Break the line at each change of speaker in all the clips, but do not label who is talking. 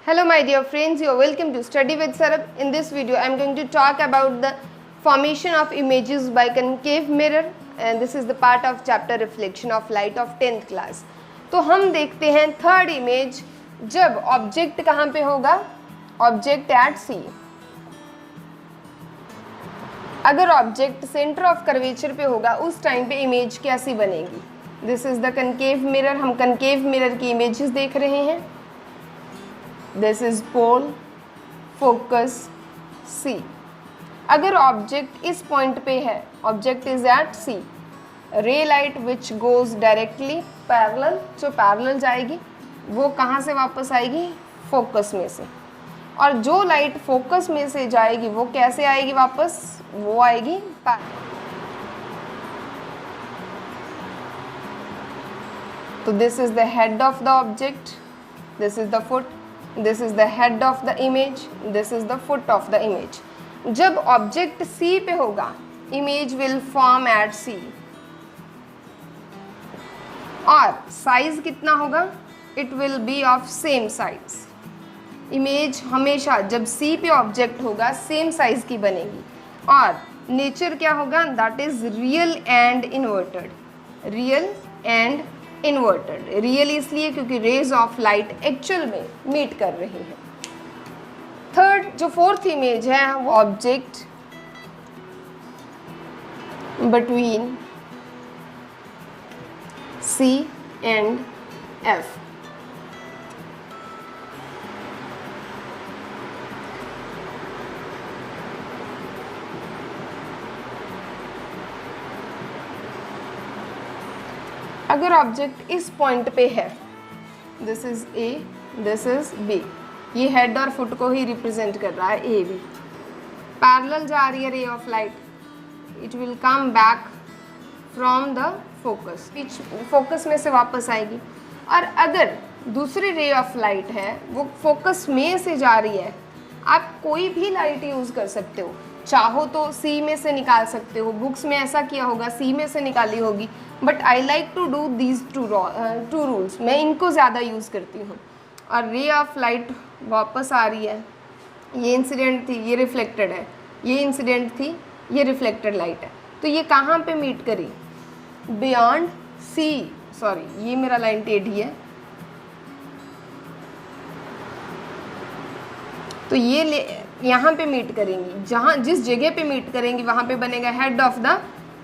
Hello my dear friends, you are welcome to Study with Sarab. In this video I am going to talk about the formation of images by concave mirror and this is the part of chapter reflection of light of 10th class. तो हम देखते हैं third image जब object कहाँ पे होगा, object at सी। अगर object centre of curvature पे होगा उस टाइम पे इमेज कैसी बनेगी। This is the concave mirror, हम कनकेव मिरर की इमेजेस देख रहे हैं। दिस इज पोल, फोकस, सी। अगर ऑब्जेक्ट इस पॉइंट पे है, ऑब्जेक्ट इज एट सी, रे light which goes directly parallel, जो पैरेलल जाएगी वो कहाँ से वापस आएगी, फोकस में से। और जो लाइट फोकस में से जाएगी वो कैसे आएगी वापस, वो आएगी पैरेलल। तो this is the head of the object, this is the foot, this is the head of the image, this is the foot of the image. जब ऑब्जेक्ट सी पे होगा इमेज विल फॉर्म एट सी और size कितना होगा, it will be of same size. Image हमेशा जब सी पे object होगा सेम साइज की बनेगी और नेचर क्या होगा, that is real and inverted. Real and inverted, real इसलिए क्योंकि रेज ऑफ लाइट एक्चुअल में मीट कर रही है। थर्ड जो फोर्थ इमेज है वो object between C and F. अगर ऑब्जेक्ट इस पॉइंट पे है, this is A, this is B, ये हेड और फुट को ही रिप्रेजेंट कर रहा है, ए बी। पैरेलल जा रही है रे of light, it will come back from the focus, focus में से वापस आएगी। और अगर दूसरी रे ऑफ लाइट है वो फोकस में से जा रही है, आप कोई भी लाइट यूज़ कर सकते हो, चाहो तो सी में से निकाल सकते हो, बुक्स में ऐसा किया होगा सी में से निकाली होगी, but I like to do these two rules, मैं इनको ज़्यादा यूज़ करती हूँ। और रे ऑफ लाइट वापस आ रही है, ये इंसिडेंट थी, ये रिफ्लेक्टेड है, ये इंसिडेंट थी, ये रिफ्लेक्टेड लाइट है, तो ये कहाँ पे मीट करी, बियॉन्ड सी, सॉरी ये मेरा लाइन टेढ़ी है, तो ये यहाँ पे मीट करेंगी, जहाँ जिस जगह पे मीट करेंगी वहाँ पे बनेगा हेड ऑफ द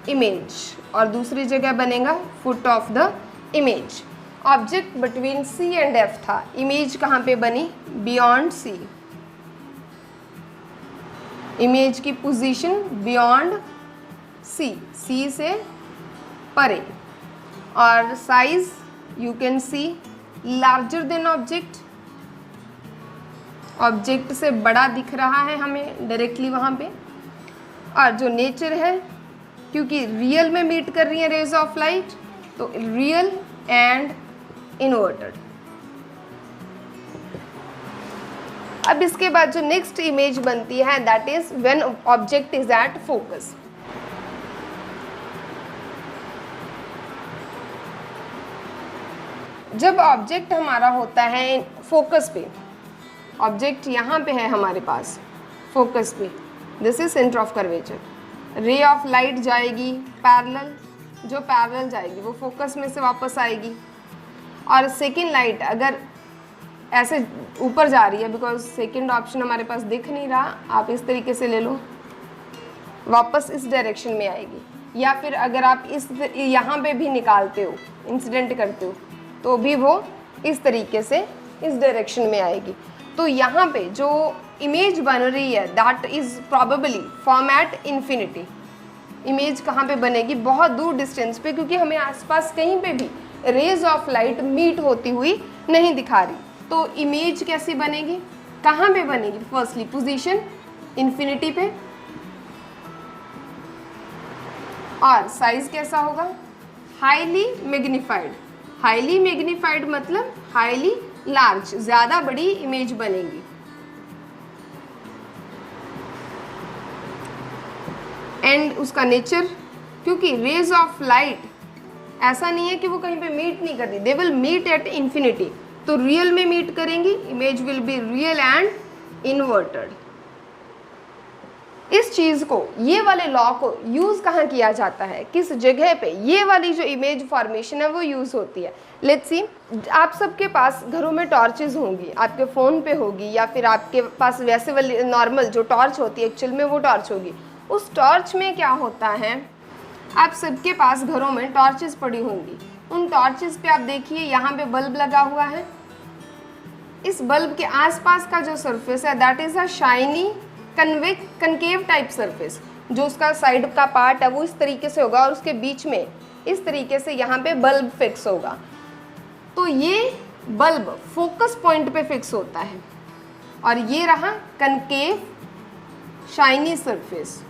इमेज और दूसरी जगह बनेगा foot of the image. Object between C and F था, इमेज कहाँ पे बनी, बियॉन्ड सी। इमेज की पोजीशन बियॉन्ड सी, सी से परे। और size you can see larger than object, object से बड़ा दिख रहा है हमें डायरेक्टली वहाँ पे। और जो नेचर है, क्योंकि रियल में मीट कर रही है रेज ऑफ लाइट, तो रियल एंड इन्वर्टेड। अब इसके बाद जो नेक्स्ट इमेज बनती है that is when object is at focus. जब ऑब्जेक्ट हमारा होता है फोकस पे, ऑब्जेक्ट यहाँ पे है हमारे पास फोकस पे, this is centre of curvature, रे ऑफ लाइट जाएगी पैरेलल, जो पैरेलल जाएगी वो फोकस में से वापस आएगी। और सेकेंड लाइट अगर ऐसे ऊपर जा रही है, बिकॉज सेकेंड ऑप्शन हमारे पास दिख नहीं रहा, आप इस तरीके से ले लो, वापस इस डायरेक्शन में आएगी। या फिर अगर आप इस यहाँ पे भी निकालते हो, इंसिडेंट करते हो, तो भी वो इस तरीके से इस डायरेक्शन में आएगी। तो यहाँ पे जो इमेज बन रही है that is probably form at infinity. Image कहाँ पे बनेगी, बहुत दूर डिस्टेंस पे, क्योंकि हमें आसपास कहीं पे भी रेज ऑफ लाइट मीट होती हुई नहीं दिखा रही। तो इमेज कैसी बनेगी, कहाँ पे बनेगी, फर्स्टली पोजीशन इन्फिनिटी पे, और साइज कैसा होगा, हाईली मैग्नीफाइड। हाईली मैग्नीफाइड मतलब हाईली लार्ज, ज़्यादा बड़ी इमेज बनेगी। एंड उसका नेचर, क्योंकि रेज ऑफ लाइट ऐसा नहीं है कि वो कहीं पे मीट नहीं करती, they will meet at infinity, तो रियल में मीट करेंगी, image will be real and inverted. इस चीज को, ये वाले लॉ को यूज कहाँ किया जाता है, किस जगह पे ये वाली जो इमेज फॉर्मेशन है वो यूज होती है। लेट्स सी, आप सबके पास घरों में टॉर्चेस होंगी, आपके फ़ोन पे होगी, या फिर आपके पास वैसे वाली नॉर्मल जो टॉर्च होती है एक्चुअल में वो टॉर्च होगी। उस टॉर्च में क्या होता है, आप सबके पास घरों में टॉर्चेस पड़ी होंगी। उन टॉर्चेस पे आप देखिए यहाँ पे बल्ब लगा हुआ है। इस बल्ब के आसपास का जो सरफेस है that is a shiny concave type surface. जो उसका साइड का पार्ट है वो इस तरीके से होगा और उसके बीच में इस तरीके से यहाँ पे बल्ब फिक्स होगा। तो ये बल्ब फोकस पॉइंट पे फिक्स होता है और ये रहा कनकेव शाइनी सरफेस।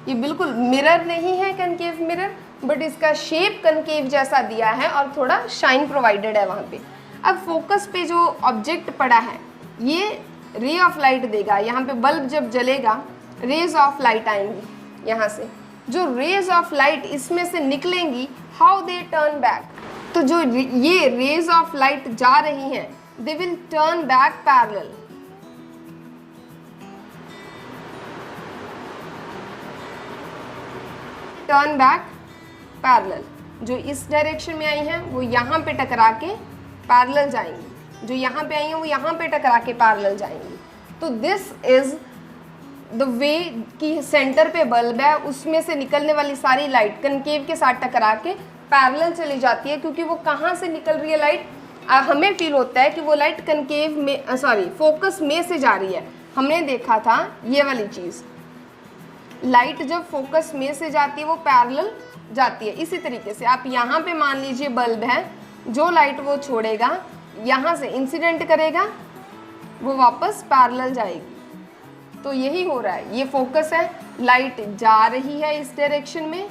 ये बिल्कुल मिरर नहीं है कनकेव मिरर, बट इसका शेप कनकेव जैसा दिया है और थोड़ा शाइन प्रोवाइडेड है वहाँ पे। अब फोकस पे जो ऑब्जेक्ट पड़ा है ये रे ऑफ लाइट देगा। यहाँ पे बल्ब जब जलेगा रेज ऑफ लाइट आएंगी यहाँ से। जो रेज ऑफ लाइट इसमें से निकलेंगी, हाउ दे टर्न बैक, तो जो ये रेज ऑफ लाइट जा रही हैं they will turn back parallel. Turn back parallel, जो इस डायरेक्शन में आई हैं वो यहाँ पे टकरा के पैरेलल जाएंगी, जो यहाँ पे आई हैं वो यहाँ पे टकरा के पैरेलल जाएंगी। तो दिस इज द वे कि सेंटर पे बल्ब है, उसमें से निकलने वाली सारी लाइट कनकेव के साथ टकरा के पैरेलल चली जाती है। क्योंकि वो कहाँ से निकल रही है लाइट, हमें फील होता है कि वो लाइट कनकेव में फोकस में से जा रही है। हमने देखा था ये वाली चीज़, लाइट जब फोकस में से जाती है वो पैरेलल जाती है। इसी तरीके से आप यहाँ पे मान लीजिए बल्ब है, जो लाइट वो छोड़ेगा यहाँ से इंसिडेंट करेगा वो वापस पैरेलल जाएगी। तो यही हो रहा है, ये फोकस है, लाइट जा रही है इस डायरेक्शन में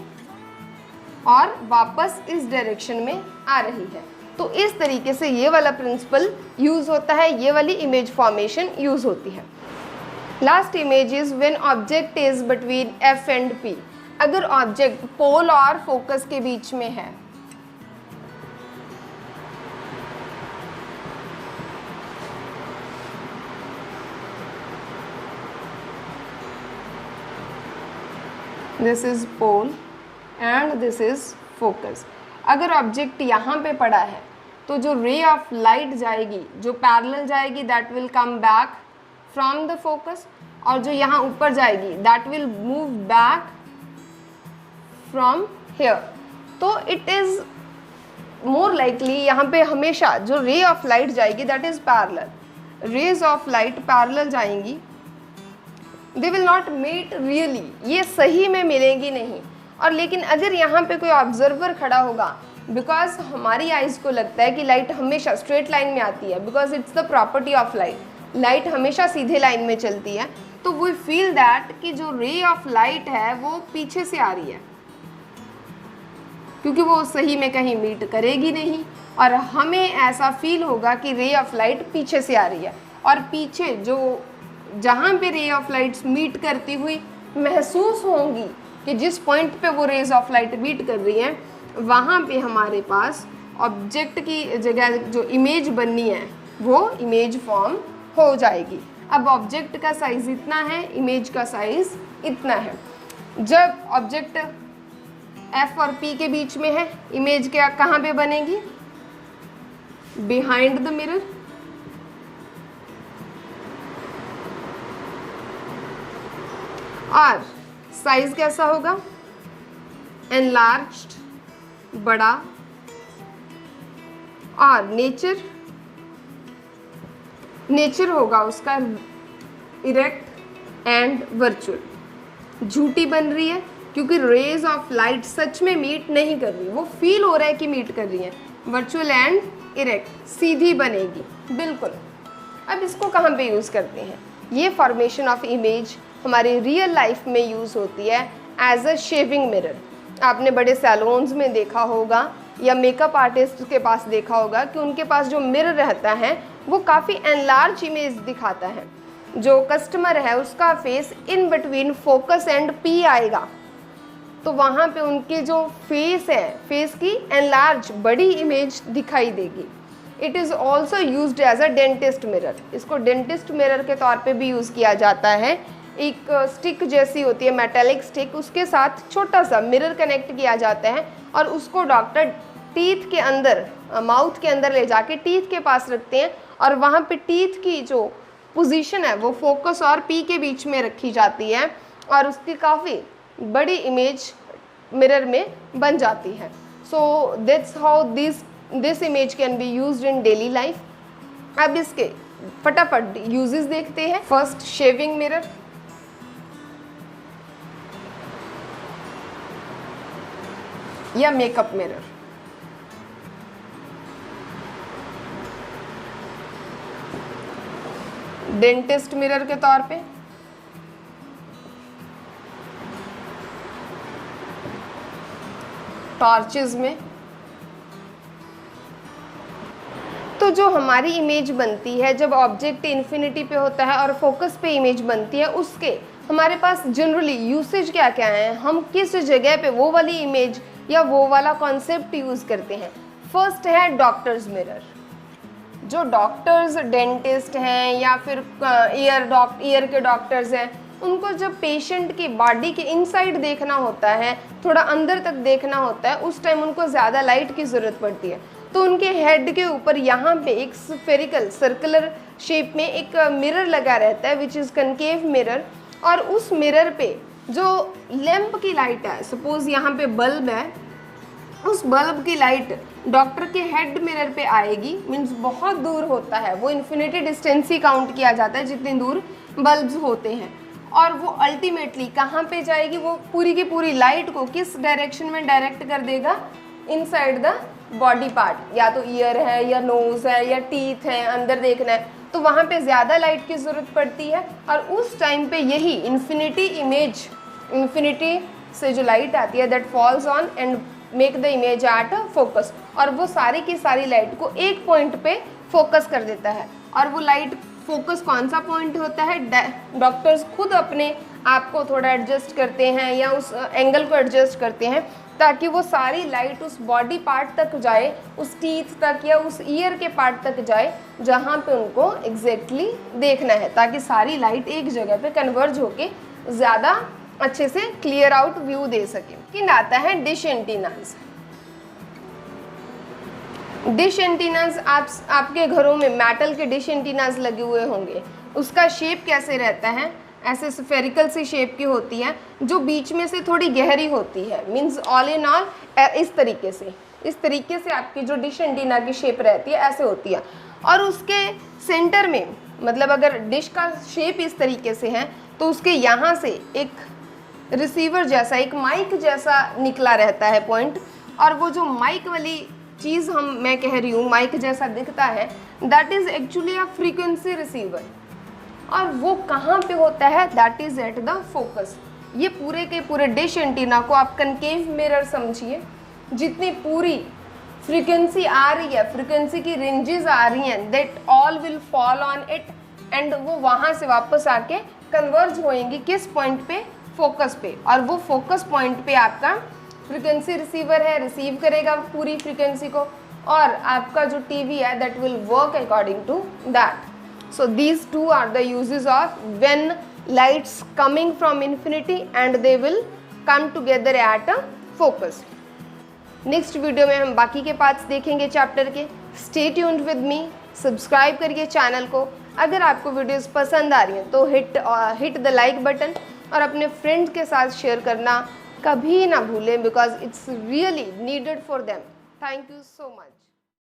और वापस इस डायरेक्शन में आ रही है। तो इस तरीके से ये वाला प्रिंसिपल यूज़ होता है, ये वाली इमेज फॉर्मेशन यूज़ होती है। Last image is when object is between F and P। अगर ऑब्जेक्ट पोल और फोकस के बीच में है, this is pole and this is focus. अगर ऑब्जेक्ट यहाँ पे पड़ा है तो जो रे ऑफ लाइट जाएगी, जो पैरेलल जाएगी, that will come back from the focus, और जो यहाँ ऊपर जाएगी that will move back from here. तो इट इज़ मोर लाइकली यहाँ पे हमेशा जो रे ऑफ लाइट जाएगी that is parallel. Rays of light parallel जाएंगी, they will not meet really, ये सही में मिलेंगी नहीं। और लेकिन अगर यहाँ पे कोई ऑब्जर्वर खड़ा होगा, बिकॉज हमारी आइज़ को लगता है कि लाइट हमेशा स्ट्रेट लाइन में आती है, because it's the property of light, light हमेशा सीधे लाइन में चलती है। तो वी फील दैट कि जो रे ऑफ लाइट है वो पीछे से आ रही है, क्योंकि वो सही में कहीं मीट करेगी नहीं, और हमें ऐसा फील होगा कि रे ऑफ लाइट पीछे से आ रही है। और पीछे जो जहाँ पे रे ऑफ लाइट्स मीट करती हुई महसूस होंगी कि जिस पॉइंट पे वो रेज ऑफ लाइट मीट कर रही हैं, वहाँ पे हमारे पास ऑब्जेक्ट की जगह जो इमेज बननी है वो इमेज फॉर्म हो जाएगी। अब ऑब्जेक्ट का साइज़ इतना है, इमेज का साइज़ इतना है। जब ऑब्जेक्ट F और P के बीच में है, इमेज क्या कहाँ पे बनेगी, बिहाइंड द मिरर। और साइज कैसा होगा, एनलार्ज्ड, बड़ा। और नेचर होगा उसका इरेक्ट एंड वर्चुअल। झूठी बन रही है क्योंकि रेज ऑफ लाइट सच में मीट नहीं कर रही, वो फील हो रहा है कि मीट कर रही है। वर्चुअल एंड इरेक्ट, सीधी बनेगी बिल्कुल। अब इसको कहाँ पे यूज़ करते हैं, ये फॉर्मेशन ऑफ इमेज हमारे रियल लाइफ में यूज़ होती है एज अ शेविंग मिरर। आपने बड़े सैलून्स में देखा होगा या मेकअप आर्टिस्ट के पास देखा होगा कि उनके पास जो मिरर रहता है वो काफ़ी एनलार्ज इमेज दिखाता है। जो कस्टमर है उसका face in between focus and P आएगा, तो वहाँ पे उनके जो फेस है, फेस की एनलार्ज बड़ी इमेज दिखाई देगी। It is also used as a dentist mirror. इसको डेंटिस्ट मिरर के तौर पे भी यूज़ किया जाता है। एक स्टिक जैसी होती है, मेटेलिक स्टिक, उसके साथ छोटा सा मिरर कनेक्ट किया जाता है और उसको डॉक्टर टीथ के अंदर, माउथ के अंदर ले जाके टीथ के पास रखते हैं और वहाँ पे टीथ की जो पोजीशन है वो फोकस और पी के बीच में रखी जाती है और उसकी काफ़ी बड़ी इमेज मिरर में बन जाती है। So that's how this image can be used in daily life. अब इसके फटाफट यूजेस देखते हैं। First, shaving mirror. या मेकअप मिरर। डेंटिस्ट मिरर के तौर पे, टॉर्चेस में। तो जो हमारी इमेज बनती है जब ऑब्जेक्ट इन्फिनिटी पे होता है और फोकस पे इमेज बनती है, उसके हमारे पास जनरली यूसेज क्या क्या है, हम किस जगह पे वो वाली इमेज या वो वाला कॉन्सेप्ट यूज़ करते हैं। फर्स्ट है डॉक्टर्स मिरर। जो डॉक्टर्स, डेंटिस्ट हैं या फिर ईयर के डॉक्टर्स हैं, उनको जब पेशेंट की बॉडी के इनसाइड देखना होता है, थोड़ा अंदर तक देखना होता है, उस टाइम उनको ज़्यादा लाइट की ज़रूरत पड़ती है। तो उनके हेड के ऊपर यहाँ पे एक स्फेरिकल सर्कुलर शेप में एक मिरर लगा रहता है, विच इज़ कनकेव मिरर। और उस मिरर पे जो लैंप की लाइट है, सपोज यहाँ पे बल्ब है, उस बल्ब की लाइट डॉक्टर के हेड मिरर पे आएगी। मीन्स बहुत दूर होता है वो, इन्फिनिटी डिस्टेंस ही काउंट किया जाता है जितनी दूर बल्ब्स होते हैं। और वो अल्टीमेटली कहाँ पे जाएगी, वो पूरी की पूरी लाइट को किस डायरेक्शन में डायरेक्ट कर देगा, इनसाइड द बॉडी पार्ट। या तो ईयर है या नोज है या टीथ है, अंदर देखना है, तो वहाँ पे ज़्यादा लाइट की ज़रूरत पड़ती है। और उस टाइम पे यही इन्फिनिटी इमेज, इन्फिनिटी से जो लाइट आती है, that falls on and make the image at focus, और वो सारी की सारी लाइट को एक पॉइंट पे फोकस कर देता है। और वो लाइट फोकस कौन सा पॉइंट होता है, डॉक्टर्स खुद अपने आप को थोड़ा एडजस्ट करते हैं या उस एंगल को एडजस्ट करते हैं ताकि वो सारी लाइट उस बॉडी पार्ट तक जाए, उस टीथ तक या उस ईयर के पार्ट तक जाए जहाँ पे उनको एग्जैक्टली देखना है, ताकि सारी लाइट एक जगह पे कन्वर्ज होके ज़्यादा अच्छे से क्लियर आउट व्यू दे सके। कि आता है डिश एंटीनाज। डिश एंटीनाज, आपके घरों में मेटल के डिश एंटीनाज लगे हुए होंगे। उसका शेप कैसे रहता है, ऐसे स्फेरिकल सी शेप की होती है जो बीच में से थोड़ी गहरी होती है। मीन्स ऑल इन ऑल इस तरीके से आपकी जो डिश एंटीना की शेप रहती है ऐसे होती है। और उसके सेंटर में, मतलब अगर डिश का शेप इस तरीके से है तो उसके यहाँ से एक रिसीवर जैसा, एक माइक जैसा निकला रहता है पॉइंट। और वो जो माइक वाली चीज़ मैं कह रही हूँ, माइक जैसा दिखता है, that is actually a frequency receiver. और वो कहाँ पे होता है, that is at the focus. ये पूरे के पूरे डिश एंटीना को आप कनकेव मिरर समझिए। जितनी पूरी फ्रीक्वेंसी आ रही है, फ्रीक्वेंसी की रेंजेस आ रही हैं, that all will fall on it and वो वहाँ से वापस आके कन्वर्ज होएंगी किस पॉइंट पे, फोकस पे। और वो फोकस पॉइंट पे आपका फ्रीक्वेंसी रिसीवर है, रिसीव करेगा पूरी फ्रीक्वेंसी को, और आपका जो टीवी है that will work according to that. So these two are the uses of when lights coming from infinity and they will come together at a focus. Next video में हम बाकी के पार्ट्स देखेंगे चैप्टर के। Stay tuned with me, subscribe करिए channel को। अगर आपको वीडियोस पसंद आ रही हैं तो हिट द लाइक बटन और अपने फ्रेंड्स के साथ शेयर करना कभी ना भूलें, because it's really needed for them. Thank you so much.